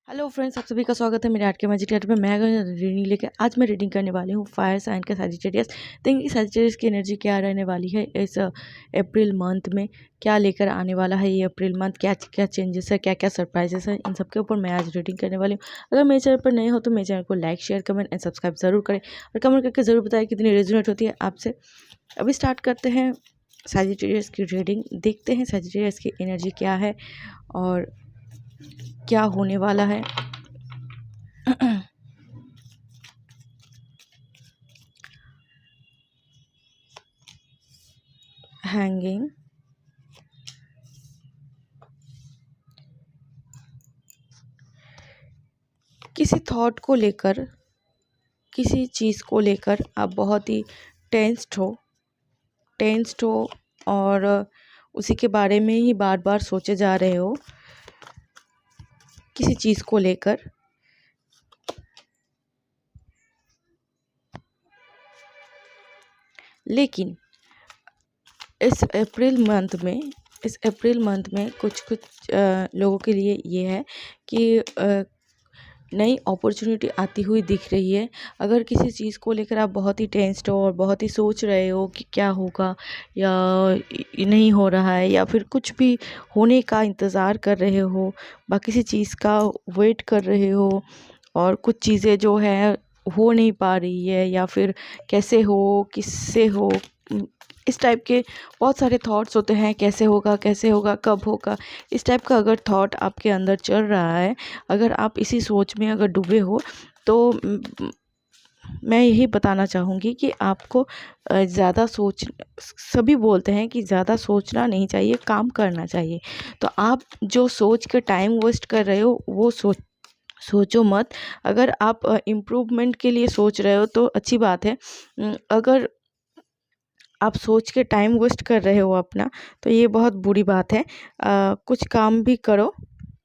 Hello friends, आप सभी का स्वागत है मेरे आर्ट के मैजिक क्लास में। मैं रीडिंग लेकर आज मैं रीडिंग करने वाली हूँ फायर साइन का सजिटेरियस। देखिए सजिटेरियस की एनर्जी क्या रहने वाली है इस अप्रैल मंथ में, क्या लेकर आने वाला है ये अप्रैल मंथ, क्या क्या चेंजेस है, क्या क्या सरप्राइजेस है, इन सब के ऊपर मैं आज रीडिंग करने वाली हूँ। अगर मेरे चैनल पर नए हो तो मेरे चैनल को like share comment and subscribe जरूर करें और कमेंट करके ज़रूर बताएं कितनी रेजोनेट होती है आपसे। अभी स्टार्ट करते हैं सजिटेरियस की रीडिंग। देखते हैं सजिटेरियस की एनर्जी क्या है और क्या होने वाला है। हैंगिंग, किसी थॉट को लेकर, किसी चीज़ को लेकर आप बहुत ही टेंस्ड हो और उसी के बारे में ही बार बार सोचे जा रहे हो किसी चीज़ को लेकर। लेकिन इस अप्रैल मंथ में कुछ लोगों के लिए ये है कि नई अपॉर्चुनिटी आती हुई दिख रही है। अगर किसी चीज़ को लेकर आप बहुत ही टेंस्ड हो और बहुत ही सोच रहे हो कि क्या होगा या ये नहीं हो रहा है, या फिर कुछ भी होने का इंतज़ार कर रहे हो, किसी चीज़ का वेट कर रहे हो और कुछ चीज़ें जो है हो नहीं पा रही है, या फिर कैसे हो, किससे हो, इस टाइप के बहुत सारे थॉट्स होते हैं। कैसे होगा, कब होगा, इस टाइप का अगर थॉट आपके अंदर चल रहा है, अगर आप इसी सोच में अगर डूबे हो तो मैं यही बताना चाहूँगी कि आपको ज़्यादा सोच सभी बोलते हैं कि ज़्यादा सोचना नहीं चाहिए, काम करना चाहिए। तो आप जो सोच के टाइम वेस्ट कर रहे हो वो सोचो मत। अगर आप इम्प्रूवमेंट के लिए सोच रहे हो तो अच्छी बात है। अगर आप सोच के टाइम वेस्ट कर रहे हो अपना, तो ये बहुत बुरी बात है। कुछ काम भी करो,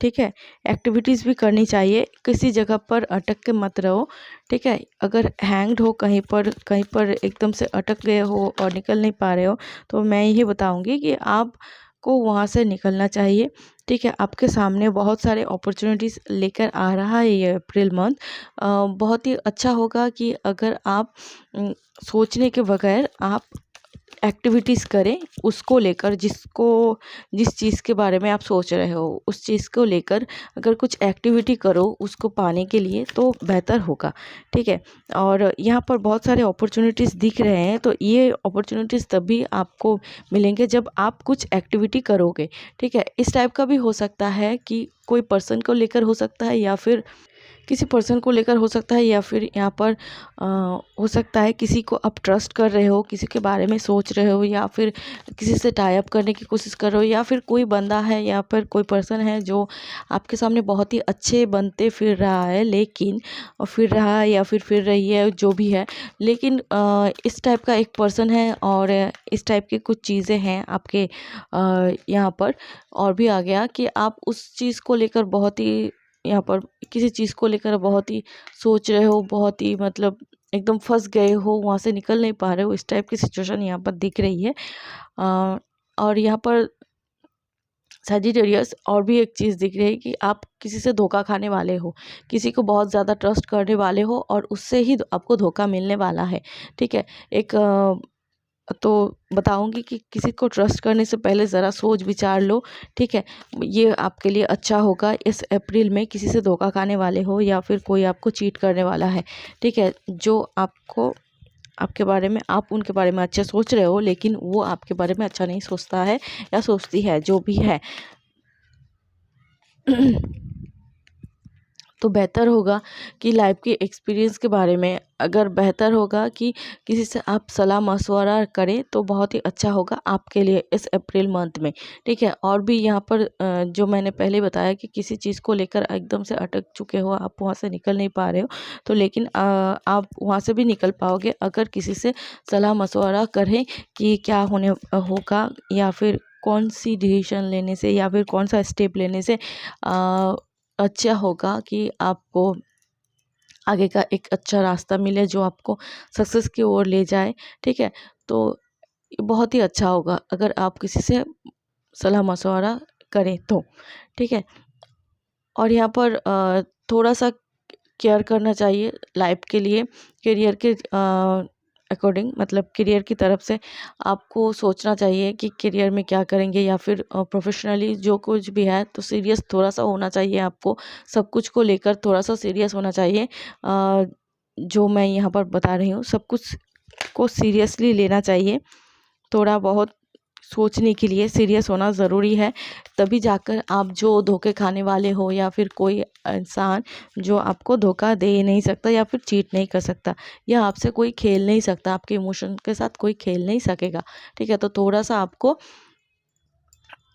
ठीक है, एक्टिविटीज़ भी करनी चाहिए, किसी जगह पर अटक के मत रहो, ठीक है। अगर हैंग्ड हो कहीं पर एकदम से अटक गए हो और निकल नहीं पा रहे हो, तो मैं यही बताऊंगी कि आपको वहाँ से निकलना चाहिए, ठीक है। आपके सामने बहुत सारे अपॉर्चुनिटीज़ लेकर आ रहा है ये अप्रैल मंथ। बहुत ही अच्छा होगा कि अगर आप सोचने के बगैर आप एक्टिविटीज़ करें उसको लेकर, जिस चीज़ के बारे में आप सोच रहे हो उस चीज़ को लेकर अगर कुछ एक्टिविटी करो उसको पाने के लिए तो बेहतर होगा, ठीक है। और यहाँ पर बहुत सारे अपॉर्चुनिटीज़ दिख रहे हैं, तो ये अपॉर्चुनिटीज़ तभी आपको मिलेंगे जब आप कुछ एक्टिविटी करोगे, ठीक है। इस टाइप का भी हो सकता है कि कोई पर्सन को लेकर हो सकता है, या फिर किसी पर्सन को लेकर हो सकता है, या फिर यहाँ पर हो सकता है किसी को आप ट्रस्ट कर रहे हो, किसी के बारे में सोच रहे हो, या फिर किसी से टाई अप करने की कोशिश कर रहे हो, या फिर कोई बंदा है या फिर कोई पर्सन है जो आपके सामने बहुत ही अच्छे बनते फिर रहा है, लेकिन फिर रहा है या फिर रही है, जो भी है, लेकिन इस टाइप का एक पर्सन है और इस टाइप की कुछ चीज़ें हैं आपके यहाँ पर। और भी आ गया कि आप उस चीज़ को लेकर बहुत ही यहाँ पर किसी चीज़ को लेकर बहुत ही सोच रहे हो, बहुत ही मतलब एकदम फँस गए हो, वहाँ से निकल नहीं पा रहे हो, इस टाइप की सिचुएशन यहाँ पर दिख रही है। और यहाँ पर सजिटेरियस और भी एक चीज़ दिख रही है कि आप किसी से धोखा खाने वाले हो, किसी को बहुत ज़्यादा ट्रस्ट करने वाले हो और उससे ही आपको धोखा मिलने वाला है, ठीक है। एक तो बताऊंगी कि किसी को ट्रस्ट करने से पहले ज़रा सोच विचार लो, ठीक है। ये आपके लिए अच्छा होगा। इस अप्रैल में किसी से धोखा खाने वाले हो या फिर कोई आपको चीट करने वाला है, ठीक है, जो आपको आपके बारे में, आप उनके बारे में अच्छा सोच रहे हो लेकिन वो आपके बारे में अच्छा नहीं सोचता है या सोचती है, जो भी है। तो बेहतर होगा कि लाइफ के एक्सपीरियंस के बारे में, अगर बेहतर होगा कि किसी से आप सलाह मशवरा करें तो बहुत ही अच्छा होगा आपके लिए इस अप्रैल मंथ में, ठीक है। और भी यहाँ पर जो मैंने पहले बताया कि किसी चीज़ को लेकर एकदम से अटक चुके हो, आप वहाँ से निकल नहीं पा रहे हो, तो लेकिन आप वहाँ से भी निकल पाओगे अगर किसी से सलाह मशवरा करें कि क्या होने होगा, या फिर कौन सी डिसीजन लेने से या फिर कौन सा स्टेप लेने से अच्छा होगा कि आपको आगे का एक अच्छा रास्ता मिले जो आपको सक्सेस की ओर ले जाए, ठीक है। तो ये बहुत ही अच्छा होगा अगर आप किसी से सलाह मशवरा करें तो, ठीक है। और यहाँ पर थोड़ा सा केयर करना चाहिए लाइफ के लिए, करियर के अकॉर्डिंग, मतलब करियर की तरफ से आपको सोचना चाहिए कि करियर में क्या करेंगे, या फिर प्रोफेशनली जो कुछ भी है तो सीरियस थोड़ा सा होना चाहिए आपको, सब कुछ को लेकर थोड़ा सा सीरियस होना चाहिए। जो मैं यहाँ पर बता रही हूँ सब कुछ को सीरियसली लेना चाहिए, थोड़ा बहुत सोचने के लिए सीरियस होना ज़रूरी है। तभी जाकर आप जो धोखे खाने वाले हो, या फिर कोई इंसान जो आपको धोखा दे नहीं सकता या फिर चीट नहीं कर सकता, या आपसे कोई खेल नहीं सकता, आपके इमोशन के साथ कोई खेल नहीं सकेगा। ठीक है, तो थोड़ा सा आपको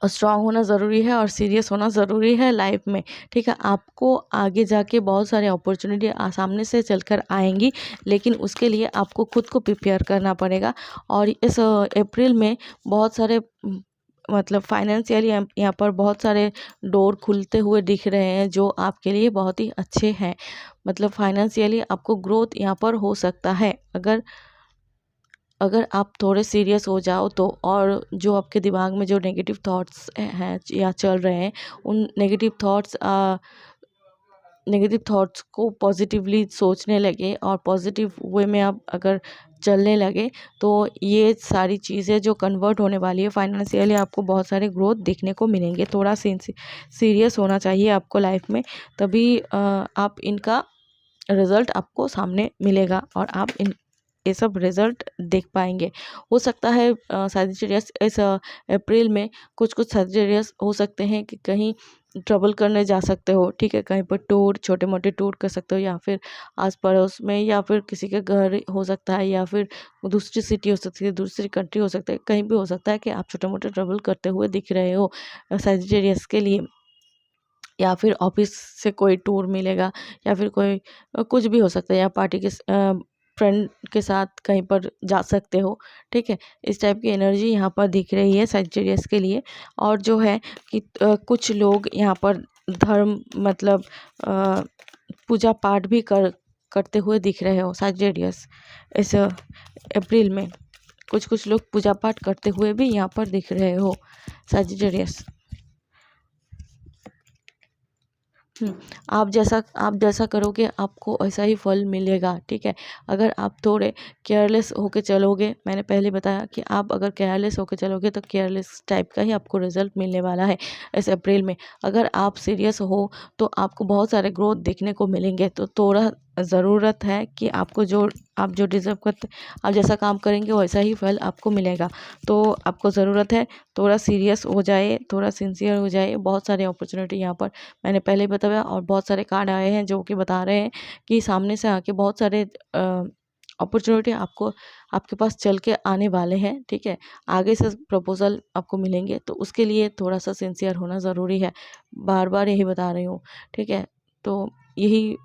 स्ट्रांग होना ज़रूरी है और सीरियस होना ज़रूरी है लाइफ में। ठीक है, आपको आगे जाके बहुत सारे अपॉर्चुनिटी सामने से चलकर आएंगी, लेकिन उसके लिए आपको खुद को प्रिपेयर करना पड़ेगा। और इस अप्रैल में बहुत सारे मतलब फाइनेंशियली यहाँ पर बहुत सारे डोर खुलते हुए दिख रहे हैं, जो आपके लिए बहुत ही अच्छे हैं। मतलब फाइनेंशियली आपको ग्रोथ यहाँ पर हो सकता है, अगर अगर आप थोड़े सीरियस हो जाओ तो। और जो आपके दिमाग में जो नेगेटिव थॉट्स हैं या चल रहे हैं, उन नेगेटिव थॉट्स को पॉजिटिवली सोचने लगे और पॉजिटिव वे में आप अगर चलने लगे, तो ये सारी चीज़ें जो कन्वर्ट होने वाली है फाइनेंशियली, आपको बहुत सारे ग्रोथ देखने को मिलेंगे। थोड़ा सीरियस होना चाहिए आपको लाइफ में, तभी आप इनका रिज़ल्ट आपको सामने मिलेगा और आप ये सब रिज़ल्ट देख पाएंगे। हो सकता है सजिटेरियस इस अप्रैल में कुछ सजिटेरियस हो सकते हैं कि कहीं ट्रैवल करने जा सकते हो। ठीक है, कहीं पर टूर, छोटे मोटे टूर कर सकते हो, या फिर आस पड़ोस में, या फिर किसी के घर हो सकता है, या फिर दूसरी सिटी हो सकती है, दूसरी कंट्री हो सकता है, कहीं भी हो सकता है कि आप छोटे मोटे ट्रैवल करते हुए दिख रहे हो सजिटेरियस के लिए। या फिर ऑफिस से कोई टूर मिलेगा, या फिर कोई कुछ भी हो सकता है, या पार्टी के फ्रेंड के साथ कहीं पर जा सकते हो। ठीक है, इस टाइप की एनर्जी यहाँ पर दिख रही है सजिटेरियस के लिए। और जो है कि कुछ लोग यहाँ पर धर्म मतलब पूजा पाठ भी करते हुए दिख रहे हो सजिटेरियस इस अप्रैल में। कुछ लोग पूजा पाठ करते हुए भी यहाँ पर दिख रहे हो सजिटेरियस। आप जैसा करोगे आपको ऐसा ही फल मिलेगा। ठीक है, अगर आप थोड़े केयरलेस होके चलोगे, मैंने पहले बताया कि आप अगर केयरलेस होके चलोगे तो केयरलेस टाइप का ही आपको रिजल्ट मिलने वाला है इस अप्रैल में। अगर आप सीरियस हो तो आपको बहुत सारे ग्रोथ देखने को मिलेंगे। तो थोड़ा ज़रूरत है कि आप जो डिज़र्व करते, आप जैसा काम करेंगे वैसा ही फल आपको मिलेगा। तो आपको ज़रूरत है थोड़ा सीरियस हो जाए, थोड़ा सिंसियर हो जाए। बहुत सारे अपॉर्चुनिटी यहाँ पर मैंने पहले ही बताया, और बहुत सारे कार्ड आए हैं जो कि बता रहे हैं कि सामने से आके बहुत सारे अपॉर्चुनिटी आपके पास चल के आने वाले हैं। ठीक है, आगे से प्रपोजल आपको मिलेंगे, तो उसके लिए थोड़ा सा सिंसियर होना ज़रूरी है। बार बार यही बता रही हूँ। ठीक है, तो यही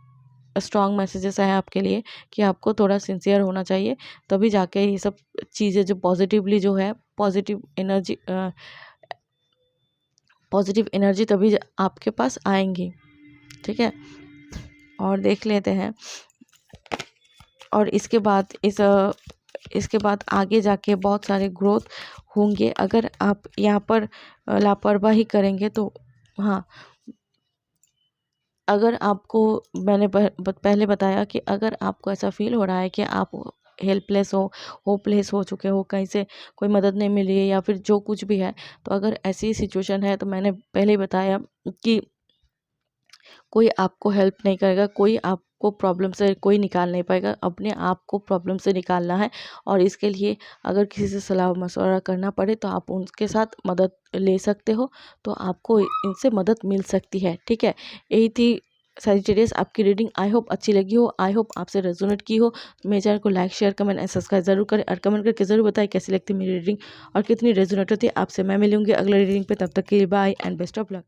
स्ट्रॉन्ग मैसेजेस हैं आपके लिए कि आपको थोड़ा सिंसियर होना चाहिए, तभी जाके ये सब चीज़ें जो पॉजिटिवली जो है पॉजिटिव एनर्जी तभी आपके पास आएंगी। ठीक है, और देख लेते हैं। और इसके बाद आगे जाके बहुत सारे ग्रोथ होंगे। अगर आप यहाँ पर लापरवाही करेंगे तो हाँ, अगर आपको मैंने पहले बताया कि अगर आपको ऐसा फील हो रहा है कि आप हेल्पलेस हो, होपलेस हो चुके हो, कहीं से कोई मदद नहीं मिली है, या फिर जो कुछ भी है, तो अगर ऐसी सिचुएशन है तो मैंने पहले ही बताया कि कोई आपको हेल्प नहीं करेगा, कोई आपको प्रॉब्लम से कोई निकाल नहीं पाएगा। अपने आप को प्रॉब्लम से निकालना है, और इसके लिए अगर किसी से सलाह मशवरा करना पड़े तो आप उनके साथ मदद ले सकते हो, तो आपको इनसे मदद मिल सकती है। ठीक है, यही थी सजिटेरियस आपकी रीडिंग। आई होप अच्छी लगी हो, आई होप आपसे रेजोनेट की हो। मेरे चैनल को like, share, comment and subscribe जरूर करें, और कमेंट करके जरूर बताएं कैसी लगती है मेरी रीडिंग और कितनी रेजोनेट होती है। आपसे मैं मिलूंगी अगले रीडिंग पे, तब तक के लिए bye and best of luck.